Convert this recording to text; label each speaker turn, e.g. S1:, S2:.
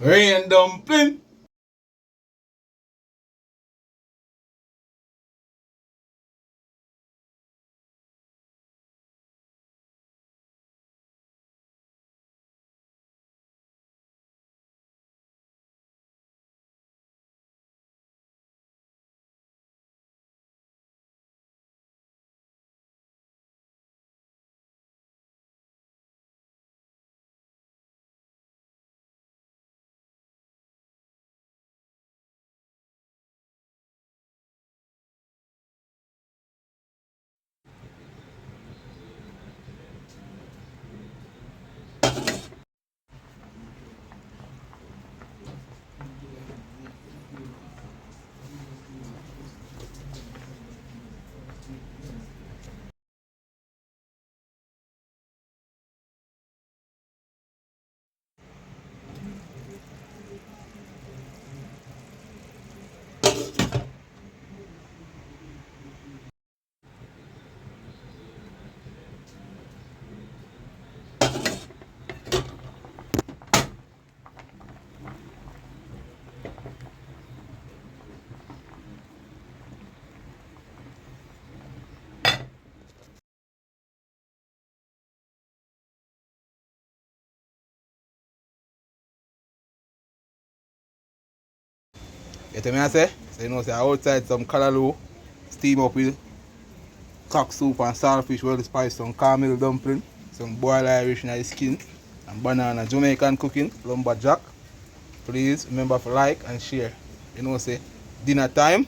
S1: Rain dumpling. You tell me I say? So you know say outside some callaloo, steam up with cock soup and saltfish, well spiced, some caramel dumpling, some boiled Irish in the skin, and banana Jamaican cooking, lumberjack. Please remember to like and share. You know say dinner time.